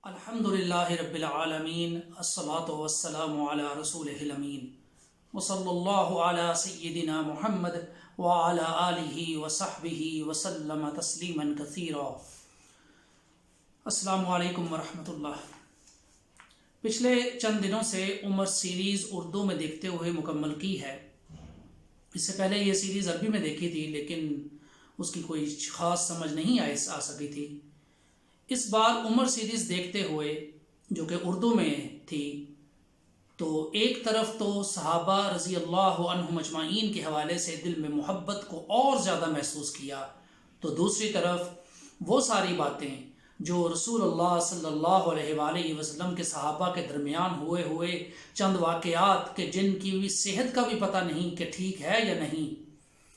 الحمدللہ رب العالمین الصلاۃ والسلام علی رسولہ الامین وصلی اللہ علی سیدنا محمد وعلی آلہ وصحبہ وسلم تسلیما کثیرا۔ السلام علیکم ورحمۃ اللہ۔ پچھلے چند دنوں سے عمر سیریز اردو میں دیکھتے ہوئے مکمل کی ہے۔ اس سے پہلے یہ سیریز عربی میں دیکھی تھی لیکن اس کی کوئی خاص سمجھ نہیں آ سکی تھی۔ اس بار عمر سیریز دیکھتے ہوئے جو کہ اردو میں تھی تو ایک طرف تو صحابہ رضی اللہ عنہم اجمعین کے حوالے سے دل میں محبت کو اور زیادہ محسوس کیا، تو دوسری طرف وہ ساری باتیں جو رسول اللہ صلی اللہ علیہ وآلہ وسلم کے صحابہ کے درمیان ہوئے چند واقعات کہ جن کی بھی صحت کا بھی پتہ نہیں کہ ٹھیک ہے یا نہیں،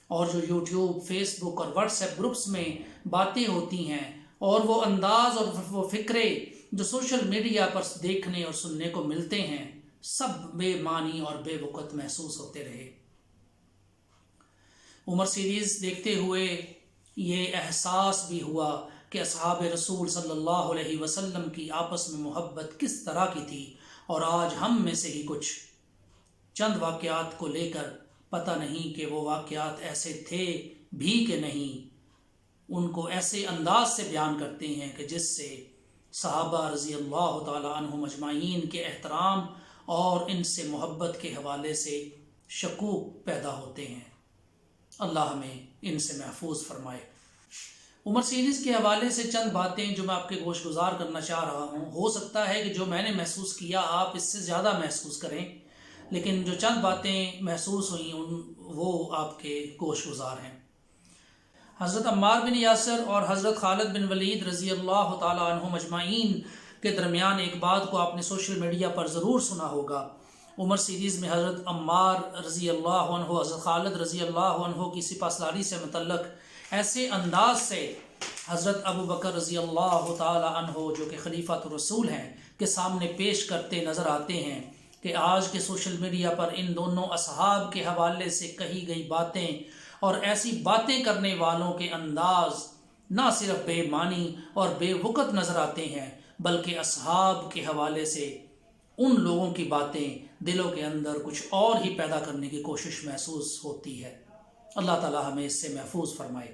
اور جو یوٹیوب، فیس بک اور واٹس ایپ گروپس میں باتیں ہوتی ہیں اور وہ انداز اور وہ فکرے جو سوشل میڈیا پر دیکھنے اور سننے کو ملتے ہیں، سب بے معنی اور بے وقت محسوس ہوتے رہے۔ عمر سیریز دیکھتے ہوئے یہ احساس بھی ہوا کہ اصحاب رسول صلی اللہ علیہ وسلم کی آپس میں محبت کس طرح کی تھی، اور آج ہم میں سے ہی کچھ چند واقعات کو لے کر پتہ نہیں کہ وہ واقعات ایسے تھے بھی کہ نہیں، ان کو ایسے انداز سے بیان کرتے ہیں کہ جس سے صحابہ رضی اللہ تعالی عنہم اجمعین کے احترام اور ان سے محبت کے حوالے سے شکوک پیدا ہوتے ہیں۔ اللہ ہمیں ان سے محفوظ فرمائے۔ عمر سیریز کے حوالے سے چند باتیں جو میں آپ کے گوش گزار کرنا چاہ رہا ہوں، ہو سکتا ہے کہ جو میں نے محسوس کیا آپ اس سے زیادہ محسوس کریں، لیکن جو چند باتیں محسوس ہوئیں وہ آپ کے گوش گزار ہیں۔ حضرت عمار بن یاسر اور حضرت خالد بن ولید رضی اللہ تعالی عنہم اجمعین کے درمیان ایک بات کو آپ نے سوشل میڈیا پر ضرور سنا ہوگا۔ عمر سیریز میں حضرت عمار رضی اللہ عنہ، حضرت خالد رضی اللہ عنہ کی سپہ سالاری سے متعلق ایسے انداز سے حضرت ابو بکر رضی اللہ تعالی عنہ جو کہ خلیفۃ الرسول ہیں کے سامنے پیش کرتے نظر آتے ہیں کہ آج کے سوشل میڈیا پر ان دونوں اصحاب کے حوالے سے کہی گئی باتیں اور ایسی باتیں کرنے والوں کے انداز نہ صرف بے معنی اور بے وقت نظر آتے ہیں، بلکہ اصحاب کے حوالے سے ان لوگوں کی باتیں دلوں کے اندر کچھ اور ہی پیدا کرنے کی کوشش محسوس ہوتی ہے۔ اللہ تعالی ہمیں اس سے محفوظ فرمائے۔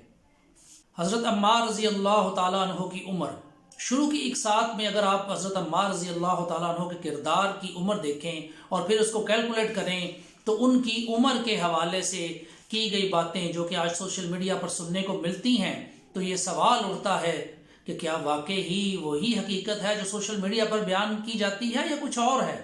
حضرت عمار رضی اللہ تعالیٰ عنہ کی عمر شروع کی ایک ساتھ میں اگر آپ حضرت عمار رضی اللہ تعالیٰ عنہ کے کردار کی عمر دیکھیں اور پھر اس کو کیلکولیٹ کریں تو ان کی عمر کے حوالے سے کی گئی باتیں جو کہ آج سوشل میڈیا پر سننے کو ملتی ہیں، تو یہ سوال اٹھتا ہے کہ کیا واقعی ہی وہی حقیقت ہے جو سوشل میڈیا پر بیان کی جاتی ہے یا کچھ اور ہے؟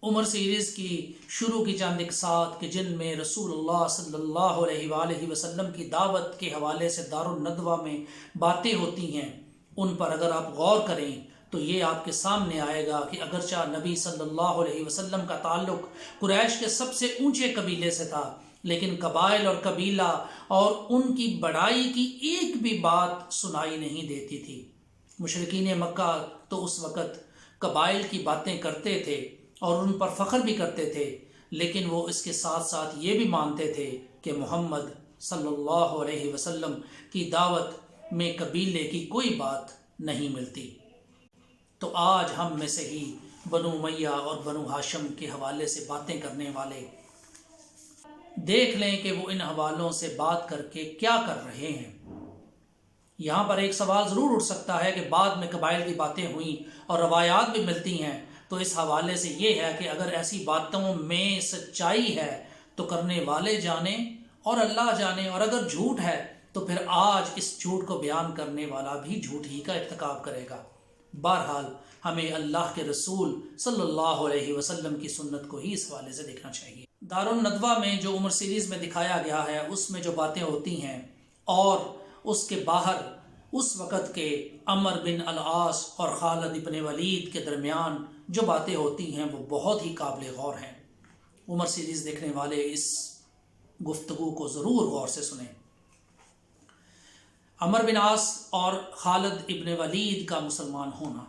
عمر سیریز کی شروع کی چند اقساط کہ جن میں رسول اللہ صلی اللہ علیہ وآلہ وسلم کی دعوت کے حوالے سے دارالندوہ میں باتیں ہوتی ہیں، ان پر اگر آپ غور کریں تو یہ آپ کے سامنے آئے گا کہ اگرچہ نبی صلی اللہ علیہ وسلم کا تعلق قریش کے سب سے اونچے قبیلے سے تھا، لیکن قبائل اور قبیلہ اور ان کی بڑائی کی ایک بھی بات سنائی نہیں دیتی تھی۔ مشرکین مکہ تو اس وقت قبائل کی باتیں کرتے تھے اور ان پر فخر بھی کرتے تھے، لیکن وہ اس کے ساتھ ساتھ یہ بھی مانتے تھے کہ محمد صلی اللہ علیہ وسلم کی دعوت میں قبیلے کی کوئی بات نہیں ملتی۔ تو آج ہم میں سے ہی بنو امیہ اور بنو ہاشم کے حوالے سے باتیں کرنے والے دیکھ لیں کہ وہ ان حوالوں سے بات کر کے کیا کر رہے ہیں۔ یہاں پر ایک سوال ضرور اٹھ سکتا ہے کہ بعد میں قبائل کی باتیں ہوئیں اور روایات بھی ملتی ہیں، تو اس حوالے سے یہ ہے کہ اگر ایسی باتوں میں سچائی ہے تو کرنے والے جانیں اور اللہ جانے، اور اگر جھوٹ ہے تو پھر آج اس جھوٹ کو بیان کرنے والا بھی جھوٹ ہی کا ارتکاب کرے گا۔ بہرحال ہمیں اللہ کے رسول صلی اللہ علیہ وسلم کی سنت کو ہی اس حوالے سے دیکھنا چاہیے۔ دارالندوہ میں جو عمر سیریز میں دکھایا گیا ہے اس میں جو باتیں ہوتی ہیں اور اس کے باہر اس وقت کے عمر بن العاص اور خالد بن ولید کے درمیان جو باتیں ہوتی ہیں وہ بہت ہی قابل غور ہیں۔ عمر سیریز دیکھنے والے اس گفتگو کو ضرور غور سے سنیں۔ عمر بن عاص اور خالد ابن ولید کا مسلمان ہونا۔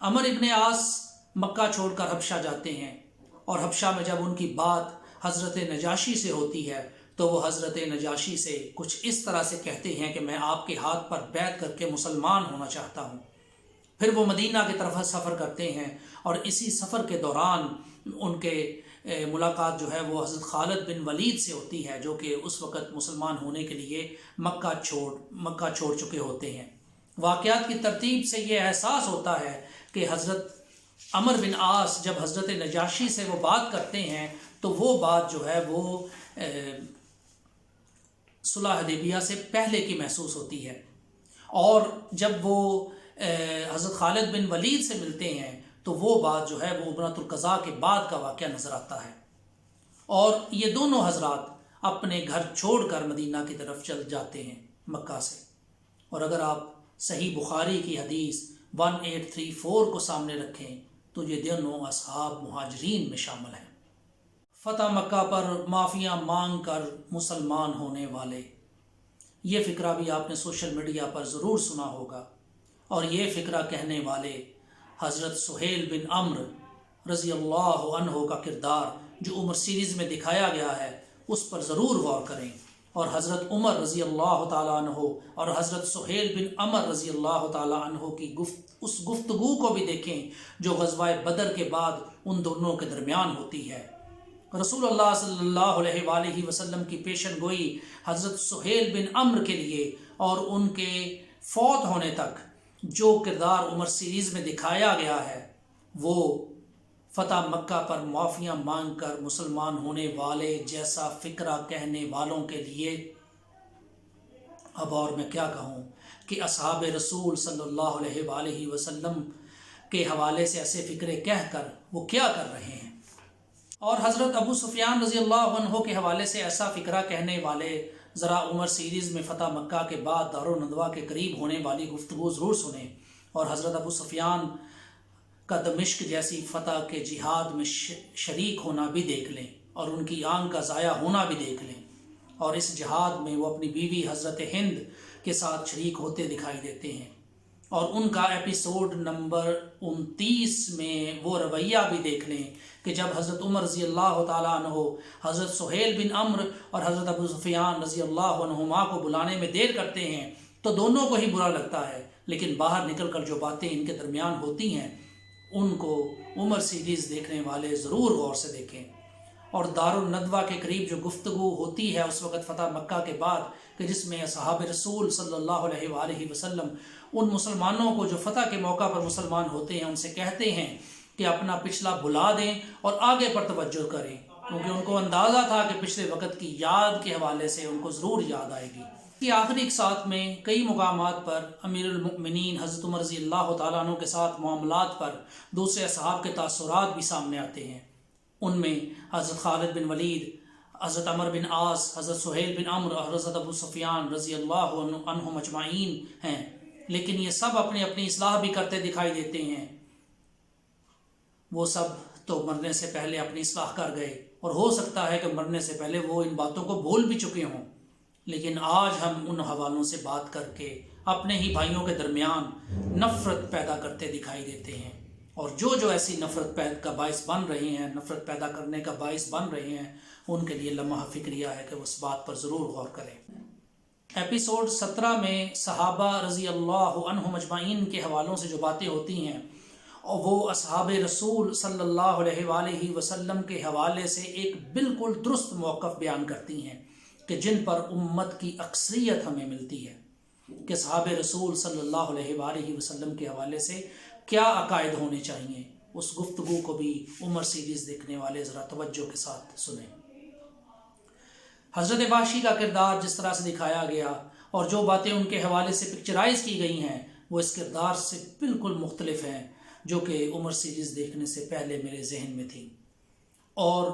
عمر ابن عاص مکہ چھوڑ کر حبشہ جاتے ہیں، اور حبشہ میں جب ان کی بات حضرت نجاشی سے ہوتی ہے تو وہ حضرت نجاشی سے کچھ اس طرح سے کہتے ہیں کہ میں آپ کے ہاتھ پر بیعت کر کے مسلمان ہونا چاہتا ہوں۔ پھر وہ مدینہ کی طرف سفر کرتے ہیں، اور اسی سفر کے دوران ان کے ملاقات جو ہے وہ حضرت خالد بن ولید سے ہوتی ہے، جو کہ اس وقت مسلمان ہونے کے لیے مکہ چھوڑ چکے ہوتے ہیں۔ واقعات کی ترتیب سے یہ احساس ہوتا ہے کہ حضرت عمر بن عاص جب حضرت نجاشی سے وہ بات کرتے ہیں تو وہ بات جو ہے وہ صلح حدیبیہ سے پہلے کی محسوس ہوتی ہے، اور جب وہ حضرت خالد بن ولید سے ملتے ہیں تو وہ بات جو ہے وہ عمرۃ القضاء کے بعد کا واقعہ نظر آتا ہے، اور یہ دونوں حضرات اپنے گھر چھوڑ کر مدینہ کی طرف چل جاتے ہیں مکہ سے۔ اور اگر آپ صحیح بخاری کی حدیث 1834 کو سامنے رکھیں تو یہ دونوں اصحاب مہاجرین میں شامل ہیں۔ فتح مکہ پر معافیاں مانگ کر مسلمان ہونے والے، یہ فقرہ بھی آپ نے سوشل میڈیا پر ضرور سنا ہوگا، اور یہ فقرہ کہنے والے حضرت سہیل بن عمر رضی اللہ عنہ کا کردار جو عمر سیریز میں دکھایا گیا ہے اس پر ضرور غور کریں، اور حضرت عمر رضی اللہ تعالیٰ عنہ اور حضرت سہیل بن عمر رضی اللہ تعالیٰ عنہ کی اس گفتگو کو بھی دیکھیں جو غزوہ بدر کے بعد ان دونوں کے درمیان ہوتی ہے۔ رسول اللہ صلی اللہ علیہ وآلہ وسلم کی پیشن گوئی حضرت سہیل بن عمر کے لیے اور ان کے فوت ہونے تک جو کردار عمر سیریز میں دکھایا گیا ہے وہ فتح مکہ پر معافیاں مانگ کر مسلمان ہونے والے جیسا فقرہ کہنے والوں کے لیے، اب اور میں کیا کہوں کہ اصحاب رسول صلی اللہ علیہ وآلہ وسلم کے حوالے سے ایسے فقرے کہہ کر وہ کیا کر رہے ہیں، اور حضرت ابو سفیان رضی اللہ عنہ کے حوالے سے ایسا فقرہ کہنے والے ذرا عمر سیریز میں فتح مکہ کے بعد دارالندوہ کے قریب ہونے والی گفتگو ضرور سنیں، اور حضرت ابو سفیان کا دمشق جیسی فتح کے جہاد میں شریک ہونا بھی دیکھ لیں، اور ان کی آنکھ کا ضائع ہونا بھی دیکھ لیں، اور اس جہاد میں وہ اپنی بیوی حضرت ہند کے ساتھ شریک ہوتے دکھائی دیتے ہیں، اور ان کا ایپیسوڈ نمبر 29 میں وہ رویہ بھی دیکھ لیں کہ جب حضرت عمر رضی اللہ تعالیٰ عنہ حضرت سہیل بن عمر اور حضرت ابو سفیان رضی اللہ عنہما کو بلانے میں دیر کرتے ہیں تو دونوں کو ہی برا لگتا ہے، لیکن باہر نکل کر جو باتیں ان کے درمیان ہوتی ہیں ان کو عمر سیریز دیکھنے والے ضرور غور سے دیکھیں، اور دارالندوہ کے قریب جو گفتگو ہوتی ہے اس وقت فتح مکہ کے بعد کہ جس میں اصحاب رسول صلی اللہ علیہ وآلہ وسلم ان مسلمانوں کو جو فتح کے موقع پر مسلمان ہوتے ہیں ان سے کہتے ہیں کہ اپنا پچھلا بھلا دیں اور آگے پر توجہ کریں، کیونکہ ان کو اندازہ تھا کہ پچھلے وقت کی یاد کے حوالے سے ان کو ضرور یاد آئے گی۔ کہ آخری ساتھ میں کئی مقامات پر امیر المؤمنین حضرت عمر رضی اللہ تعالیٰ عنہ کے ساتھ معاملات پر دوسرے اصحاب کے تاثرات بھی سامنے آتے ہیں، ان میں حضرت خالد بن ولید، حضرت عمر بن عاص، حضرت سہیل بن عمر اور حضرت ابو سفیان رضی اللہ عنہم اجمعین ہیں، لیکن یہ سب اپنی اپنی اصلاح بھی کرتے دکھائی دیتے ہیں۔ وہ سب تو مرنے سے پہلے اپنی اصلاح کر گئے، اور ہو سکتا ہے کہ مرنے سے پہلے وہ ان باتوں کو بھول بھی چکے ہوں، لیکن آج ہم ان حوالوں سے بات کر کے اپنے ہی بھائیوں کے درمیان نفرت پیدا کرتے دکھائی دیتے ہیں، اور جو ایسی نفرت کا باعث بن رہے ہیں، نفرت پیدا کرنے کا باعث بن رہے ہیں، ان کے لیے لمحہ فکریہ ہے کہ وہ اس بات پر ضرور غور کریں۔ ایپیسوڈ 17 میں صحابہ رضی اللہ عنہم اجمعین کے حوالوں سے جو باتیں ہوتی ہیں اور وہ اصحاب رسول صلی اللہ علیہ وآلہ وسلم کے حوالے سے ایک بالکل درست موقف بیان کرتی ہیں کہ جن پر امت کی اکثریت ہمیں ملتی ہے کہ صحاب رسول صلی اللہ علیہ وآلہ وسلم کے حوالے سے کیا عقائد ہونے چاہیے۔ اس گفتگو کو بھی عمر سیریز دیکھنے والے ذرا توجہ کے ساتھ سنیں۔ حضرت وحشی کا کردار جس طرح سے دکھایا گیا اور جو باتیں ان کے حوالے سے پکچرائز کی گئی ہیں وہ اس کردار سے بالکل مختلف ہیں جو کہ عمر سیریز دیکھنے سے پہلے میرے ذہن میں تھی، اور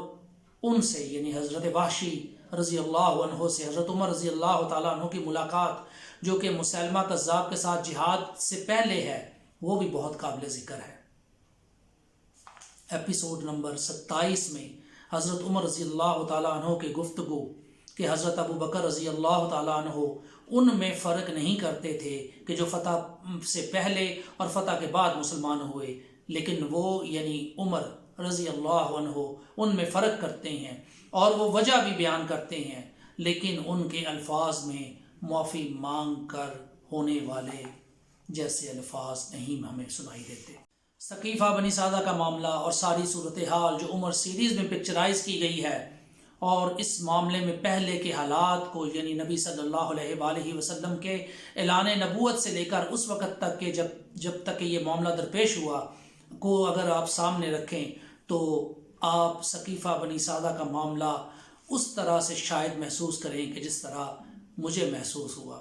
ان سے یعنی حضرت وحشی رضی اللہ عنہ سے حضرت عمر رضی اللہ تعالیٰ عنہ کی ملاقات جو کہ مسلمہ کذاب کے ساتھ جہاد سے پہلے ہے وہ بھی بہت قابل ذکر ہے۔ ایپیسوڈ نمبر 27 میں حضرت عمر رضی اللہ تعالیٰ عنہ کی گفتگو کہ حضرت ابو بکر رضی اللہ تعالیٰ عنہ ان میں فرق نہیں کرتے تھے کہ جو فتح سے پہلے اور فتح کے بعد مسلمان ہوئے، لیکن وہ یعنی عمر رضی اللہ عنہ ان میں فرق کرتے ہیں اور وہ وجہ بھی بیان کرتے ہیں، لیکن ان کے الفاظ میں معافی مانگ کر ہونے والے جیسے الفاظ نہیں ہمیں سنائی دیتے۔ ثقیفہ بنی سعدہ کا معاملہ اور ساری صورتحال جو عمر سیریز میں پکچرائز کی گئی ہے، اور اس معاملے میں پہلے کے حالات کو، یعنی نبی صلی اللہ علیہ وآلہ وسلم کے اعلان نبوت سے لے کر اس وقت تک کہ جب تک کہ یہ معاملہ درپیش ہوا کو اگر آپ سامنے رکھیں تو آپ ثقیفہ بنی سعدہ کا معاملہ اس طرح سے شاید محسوس کریں کہ جس طرح مجھے محسوس ہوا،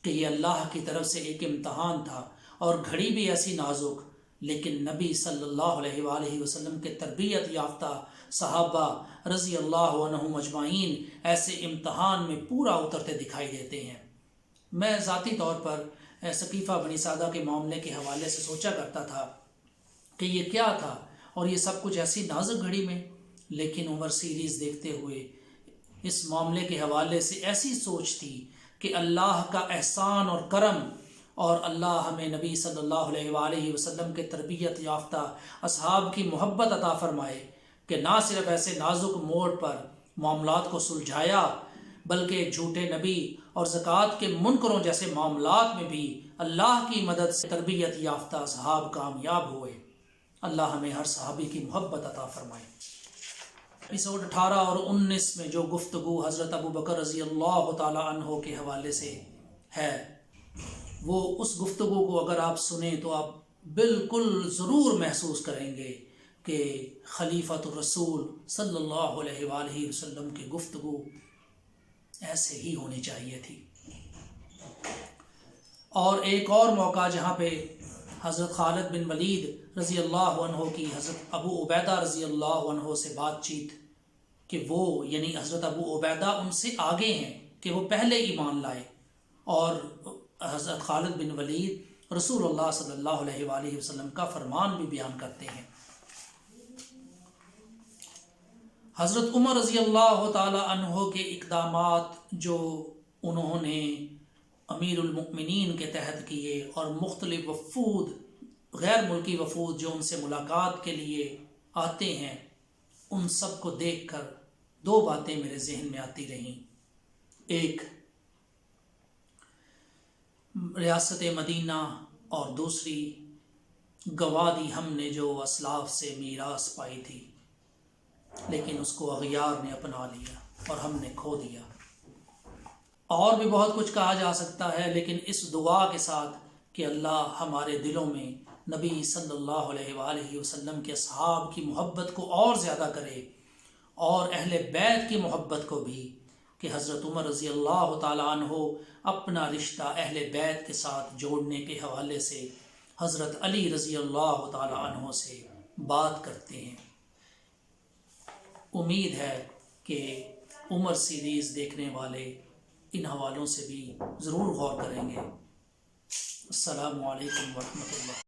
کہ یہ اللہ کی طرف سے ایک امتحان تھا، اور گھڑی بھی ایسی نازک، لیکن نبی صلی اللہ علیہ وآلہ وسلم کے تربیت یافتہ صحابہ رضی اللہ عنہم اجمعین ایسے امتحان میں پورا اترتے دکھائی دیتے ہیں۔ میں ذاتی طور پر ثقیفہ بنی سعدہ کے معاملے کے حوالے سے سوچا کرتا تھا کہ یہ کیا تھا، اور یہ سب کچھ ایسی نازک گھڑی میں، لیکن عمر سیریز دیکھتے ہوئے اس معاملے کے حوالے سے ایسی سوچ تھی کہ اللہ کا احسان اور کرم، اور اللہ ہمیں نبی صلی اللہ علیہ وآلہ وسلم کے تربیت یافتہ اصحاب کی محبت عطا فرمائے کہ نہ صرف ایسے نازک موڑ پر معاملات کو سلجھایا، بلکہ جھوٹے نبی اور زکوٰۃ کے منکروں جیسے معاملات میں بھی اللہ کی مدد سے تربیت یافتہ اصحاب کامیاب ہوئے۔ اللہ ہمیں ہر صحابی کی محبت عطا فرمائے۔ ایپیسوڈ 18 اور 19 میں جو گفتگو حضرت ابو بکر رضی اللہ تعالی عنہ کے حوالے سے ہے، وہ اس گفتگو کو اگر آپ سنیں تو آپ بالکل ضرور محسوس کریں گے کہ خلیفۃ الرسول صلی اللہ علیہ وآلہ وسلم کی گفتگو ایسے ہی ہونی چاہیے تھی۔ اور ایک اور موقع جہاں پہ حضرت خالد بن ولید رضی اللہ عنہ کی حضرت ابو عبیدہ رضی اللہ عنہ سے بات چیت، کہ وہ یعنی حضرت ابو عبیدہ ان سے آگے ہیں کہ وہ پہلے ایمان لائے، اور حضرت خالد بن ولید رسول اللہ صلی اللہ علیہ وآلہ وسلم کا فرمان بھی بیان کرتے ہیں۔ حضرت عمر رضی اللہ تعالی عنہ کے اقدامات جو انہوں نے امیر المؤمنین کے تحت کیے، اور مختلف وفود، غیر ملکی وفود جو ان سے ملاقات کے لیے آتے ہیں، ان سب کو دیکھ کر دو باتیں میرے ذہن میں آتی رہیں۔ ایک ریاست مدینہ، اور دوسری گوادی ہم نے جو اسلاف سے میراث پائی تھی، لیکن اس کو اغیار نے اپنا لیا اور ہم نے کھو دیا۔ اور بھی بہت کچھ کہا جا سکتا ہے، لیکن اس دعا کے ساتھ کہ اللہ ہمارے دلوں میں نبی صلی اللہ علیہ وآلہ وسلم کے اصحاب کی محبت کو اور زیادہ کرے، اور اہل بیت کی محبت کو بھی، کہ حضرت عمر رضی اللہ تعالی عنہ اپنا رشتہ اہل بیت کے ساتھ جوڑنے کے حوالے سے حضرت علی رضی اللہ تعالی عنہ سے بات کرتے ہیں۔ امید ہے کہ عمر سیریز دیکھنے والے ان حوالوں سے بھی ضرور غور کریں گے۔ السلام علیکم ورحمۃ اللہ۔